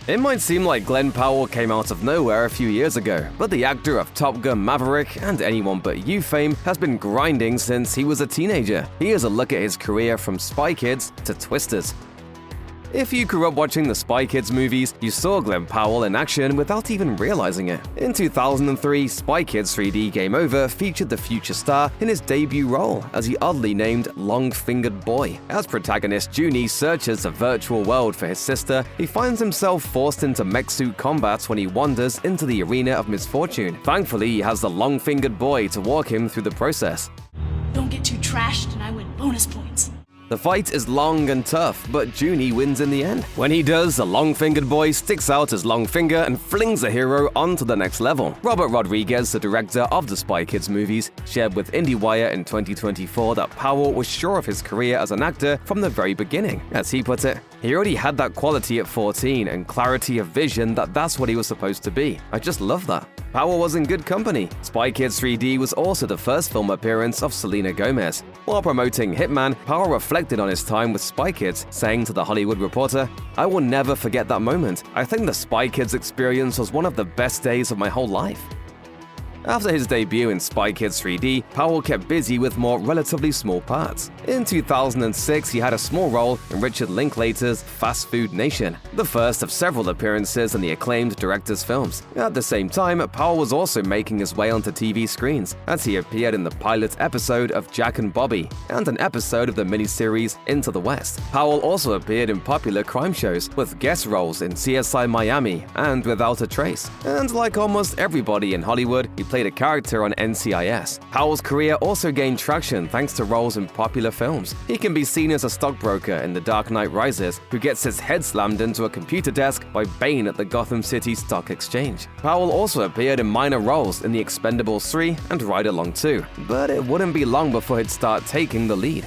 It might seem like Glen Powell came out of nowhere a few years ago, but the actor of Top Gun Maverick and Anyone But You fame has been grinding since he was a teenager. Here's a look at his career from Spy Kids to Twisters. If you grew up watching the Spy Kids movies, you saw Glen Powell in action without even realizing it. In 2003, Spy Kids 3D Game Over featured the future star in his debut role as the oddly named Long-Fingered Boy. As protagonist Junie searches a virtual world for his sister, he finds himself forced into mech suit combat when he wanders into the arena of misfortune. Thankfully, he has the Long-Fingered Boy to walk him through the process. Don't get too trashed and I win bonus points. The fight is long and tough, but Junie wins in the end. When he does, the Long-Fingered Boy sticks out his long finger and flings the hero onto the next level. Robert Rodriguez, the director of the Spy Kids movies, shared with IndieWire in 2024 that Powell was sure of his career as an actor from the very beginning. As he put it, he already had that quality at 14 and clarity of vision that's what he was supposed to be. I just love that. Powell was in good company. Spy Kids 3D was also the first film appearance of Selena Gomez. While promoting Hitman, Powell reflected on his time with Spy Kids, saying to The Hollywood Reporter, "I will never forget that moment. I think the Spy Kids experience was one of the best days of my whole life." After his debut in Spy Kids 3D, Powell kept busy with more relatively small parts. In 2006, he had a small role in Richard Linklater's Fast Food Nation, the first of several appearances in the acclaimed director's films. At the same time, Powell was also making his way onto TV screens, as he appeared in the pilot episode of Jack and Bobby and an episode of the miniseries Into the West. Powell also appeared in popular crime shows, with guest roles in CSI Miami and Without a Trace. And like almost everybody in Hollywood, he played a character on NCIS. Powell's career also gained traction thanks to roles in popular films. He can be seen as a stockbroker in The Dark Knight Rises, who gets his head slammed into a computer desk by Bane at the Gotham City Stock Exchange. Powell also appeared in minor roles in The Expendables 3 and Ride Along 2, but it wouldn't be long before he'd start taking the lead.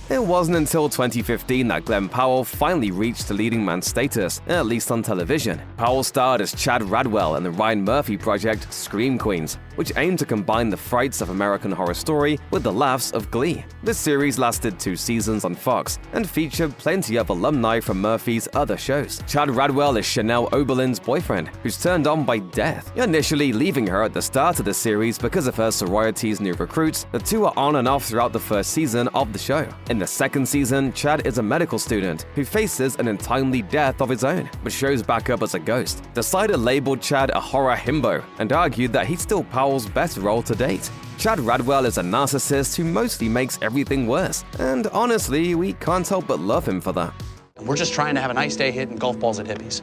It wasn't until 2015 that Glen Powell finally reached the leading man status, at least on television. Powell starred as Chad Radwell in the Ryan Murphy project Scream Queens, which aimed to combine the frights of American Horror Story with the laughs of Glee. This series lasted 2 seasons on Fox and featured plenty of alumni from Murphy's other shows. Chad Radwell is Chanel Oberlin's boyfriend, who's turned on by death, initially leaving her at the start of the series because of her sorority's new recruits. The two are on and off throughout the first season of the show. In the second season, Chad is a medical student who faces an untimely death of his own, but shows back up as a ghost. The Cider labeled Chad a horror himbo and argued that he's still Powell's best role to date. Chad Radwell is a narcissist who mostly makes everything worse, and honestly, we can't help but love him for that. We're just trying to have a nice day hitting golf balls at hippies.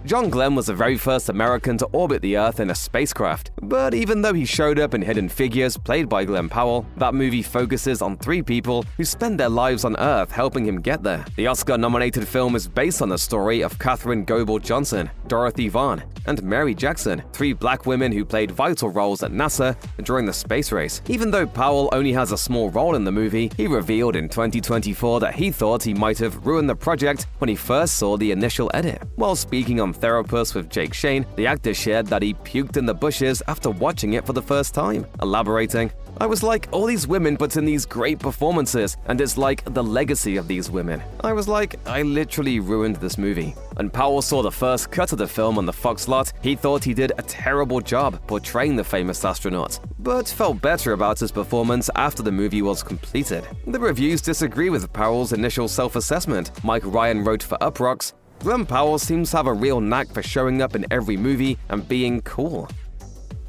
John Glenn was the very first American to orbit the Earth in a spacecraft, but even though he showed up in Hidden Figures, played by Glen Powell, that movie focuses on 3 people who spend their lives on Earth helping him get there. The Oscar-nominated film is based on the story of Katherine Goebel Johnson, Dorothy Vaughan, and Mary Jackson, 3 black women who played vital roles at NASA during the space race. Even though Powell only has a small role in the movie, he revealed in 2024 that he thought he might have ruined the project when he first saw the initial edit. While speaking on Therapist with Jake Shane, the actor shared that he puked in the bushes after watching it for the first time, elaborating, "I was like, all these women put in these great performances, and it's like the legacy of these women. I was like, I literally ruined this movie." When Powell saw the first cut of the film on the Fox lot, he thought he did a terrible job portraying the famous astronaut, but felt better about his performance after the movie was completed. The reviews disagree with Powell's initial self-assessment. Mike Ryan wrote for Uproxx, "Glen Powell seems to have a real knack for showing up in every movie and being cool."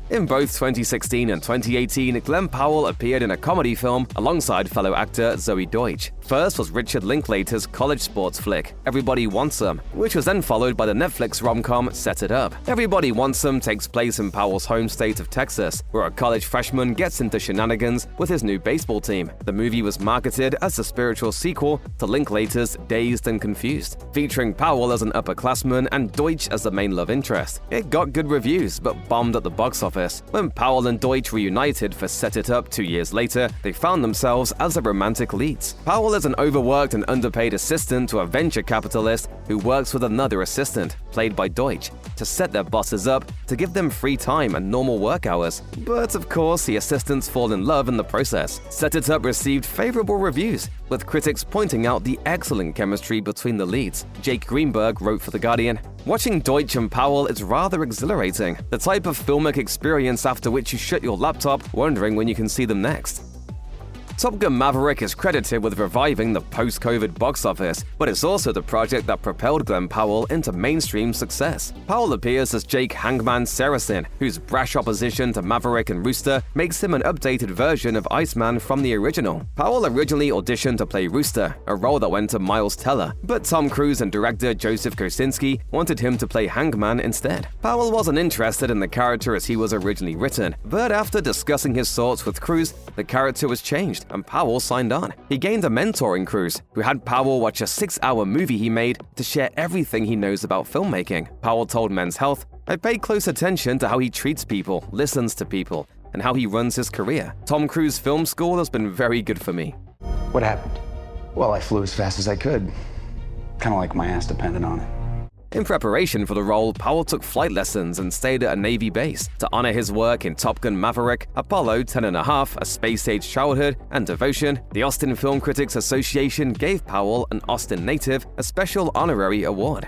In both 2016 and 2018, Glen Powell appeared in a comedy film alongside fellow actor Zoe Deutch. First was Richard Linklater's college sports flick, Everybody Wants Some, which was then followed by the Netflix rom-com Set It Up. Everybody Wants Some takes place in Powell's home state of Texas, where a college freshman gets into shenanigans with his new baseball team. The movie was marketed as the spiritual sequel to Linklater's Dazed and Confused, featuring Powell as an upperclassman and Deutch as the main love interest. It got good reviews, but bombed at the box office. When Powell and Deutch reunited for Set It Up 2 years later, they found themselves as the romantic leads. Powell is an overworked and underpaid assistant to a venture capitalist who works with another assistant, played by Deutch, to set their bosses up to give them free time and normal work hours. But of course, the assistants fall in love in the process. Set It Up received favorable reviews, with critics pointing out the excellent chemistry between the leads. Jake Greenberg wrote for The Guardian, "Watching Deutch and Powell is rather exhilarating, the type of filmic experience after which you shut your laptop wondering when you can see them next." Top Gun Maverick is credited with reviving the post-COVID box office, but it's also the project that propelled Glen Powell into mainstream success. Powell appears as Jake Hangman Saracen, whose brash opposition to Maverick and Rooster makes him an updated version of Iceman from the original. Powell originally auditioned to play Rooster, a role that went to Miles Teller, but Tom Cruise and director Joseph Kosinski wanted him to play Hangman instead. Powell wasn't interested in the character as he was originally written, but after discussing his thoughts with Cruise, the character was changed, and Powell signed on. He gained a mentor in Cruise, who had Powell watch a 6-hour movie he made to share everything he knows about filmmaking. Powell told Men's Health, "I paid close attention to how he treats people, listens to people, and how he runs his career. Tom Cruise Film School has been very good for me." What happened? Well, I flew as fast as I could. Kind of like my ass depended on it. In preparation for the role, Powell took flight lessons and stayed at a Navy base. To honor his work in Top Gun Maverick, Apollo 10.5, A Space-Age Childhood, and Devotion, the Austin Film Critics Association gave Powell, an Austin native, a special honorary award.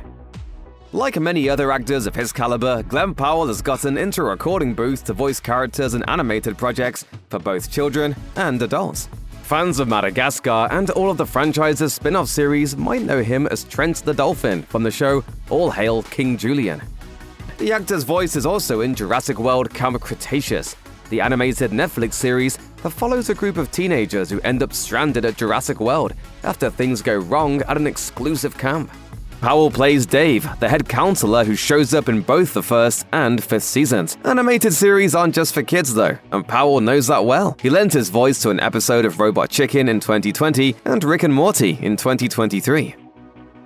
Like many other actors of his caliber, Glen Powell has gotten into a recording booth to voice characters in animated projects for both children and adults. Fans of Madagascar and all of the franchise's spin-off series might know him as Trent the Dolphin from the show All Hail King Julian. The actor's voice is also in Jurassic World Camp Cretaceous, the animated Netflix series that follows a group of teenagers who end up stranded at Jurassic World after things go wrong at an exclusive camp. Powell plays Dave, the head counselor who shows up in both the first and fifth seasons. Animated series aren't just for kids though, and Powell knows that well. He lent his voice to an episode of Robot Chicken in 2020 and Rick and Morty in 2023.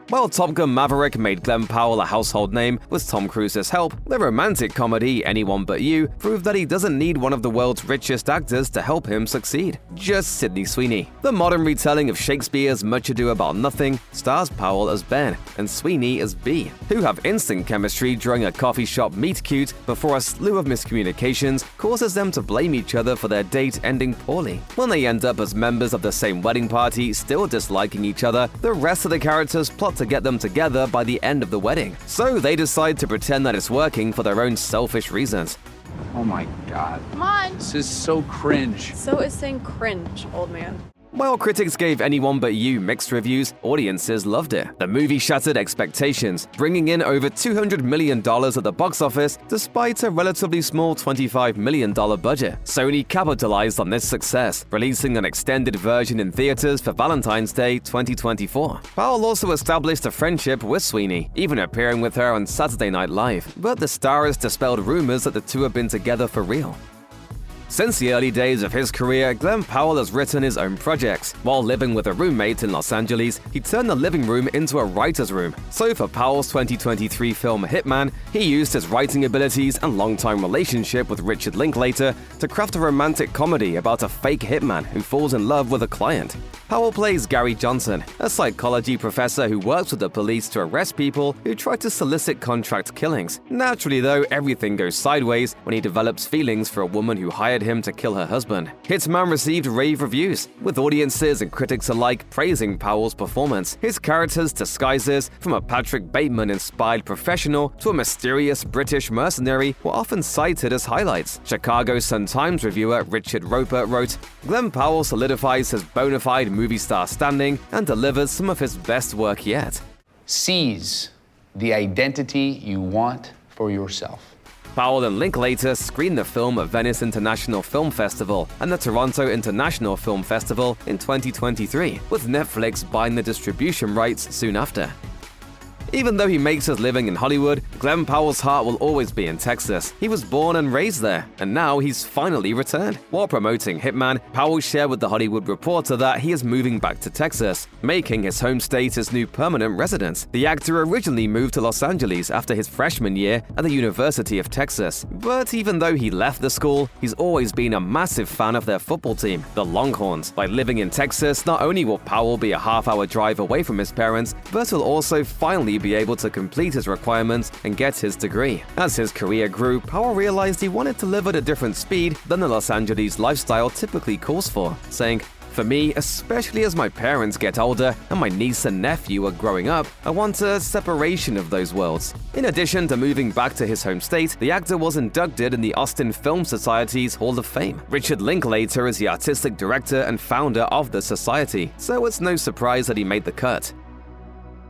While Top Gun Maverick made Glen Powell a household name with Tom Cruise's help, the romantic comedy Anyone But You proved that he doesn't need one of the world's richest actors to help him succeed. Just Sydney Sweeney. The modern retelling of Shakespeare's Much Ado About Nothing stars Powell as Ben and Sweeney as B, who have instant chemistry during a coffee shop meet-cute before a slew of miscommunications causes them to blame each other for their date ending poorly. When they end up as members of the same wedding party still disliking each other, the rest of the characters plot to get them together by the end of the wedding. So they decide to pretend that it's working for their own selfish reasons. Oh my God. Come on. This is so cringe. So is saying cringe, old man. While critics gave Anyone But You mixed reviews, audiences loved it. The movie shattered expectations, bringing in over $200 million at the box office despite a relatively small $25 million budget. Sony capitalized on this success, releasing an extended version in theaters for Valentine's Day 2024. Powell also established a friendship with Sweeney, even appearing with her on Saturday Night Live, but the stars dispelled rumors that the two have been together for real. Since the early days of his career, Glen Powell has written his own projects. While living with a roommate in Los Angeles, he turned the living room into a writer's room. So for Powell's 2023 film Hitman, he used his writing abilities and longtime relationship with Richard Linklater to craft a romantic comedy about a fake hitman who falls in love with a client. Powell plays Gary Johnson, a psychology professor who works with the police to arrest people who try to solicit contract killings. Naturally though, everything goes sideways when he develops feelings for a woman who hired him to kill her husband. Hitman received rave reviews, with audiences and critics alike praising Powell's performance. His character's disguises, from a Patrick Bateman-inspired professional to a mysterious British mercenary, were often cited as highlights. Chicago Sun-Times reviewer Richard Roper wrote, "Glen Powell solidifies his bona fide movie star standing and delivers some of his best work yet." Seize the identity you want for yourself. Powell and Linklater screened the film at Venice International Film Festival and the Toronto International Film Festival in 2023, with Netflix buying the distribution rights soon after. Even though he makes his living in Hollywood, Glen Powell's heart will always be in Texas. He was born and raised there, and now he's finally returned. While promoting Hitman, Powell shared with The Hollywood Reporter that he is moving back to Texas, making his home state his new permanent residence. The actor originally moved to Los Angeles after his freshman year at the University of Texas. But even though he left the school, he's always been a massive fan of their football team, the Longhorns. By living in Texas, not only will Powell be a half-hour drive away from his parents, but will also finally be able to complete his requirements and get his degree. As his career grew, Powell realized he wanted to live at a different speed than the Los Angeles lifestyle typically calls for, saying, For me, especially as my parents get older and my niece and nephew are growing up, I want a separation of those worlds. In addition to moving back to his home state, the actor was inducted in the Austin Film Society's Hall of Fame. Richard Linklater is the artistic director and founder of the society, so it's no surprise that he made the cut.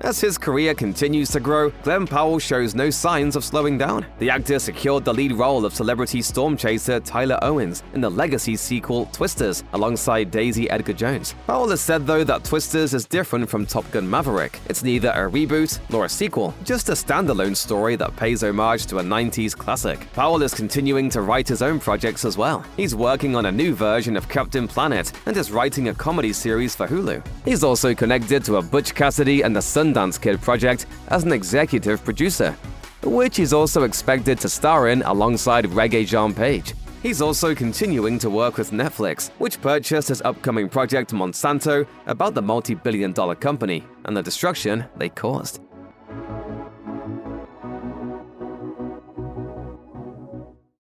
As his career continues to grow, Glen Powell shows no signs of slowing down. The actor secured the lead role of celebrity storm chaser Tyler Owens in the legacy sequel Twisters, alongside Daisy Edgar Jones. Powell has said, though, that Twisters is different from Top Gun Maverick. It's neither a reboot nor a sequel, just a standalone story that pays homage to a 90s classic. Powell is continuing to write his own projects as well. He's working on a new version of Captain Planet and is writing a comedy series for Hulu. He's also connected to a Butch Cassidy and the Sundance Kid project as an executive producer, which he's also expected to star in alongside Regé-Jean Page. He's also continuing to work with Netflix, which purchased his upcoming project Monsanto about the multi-billion-dollar company and the destruction they caused.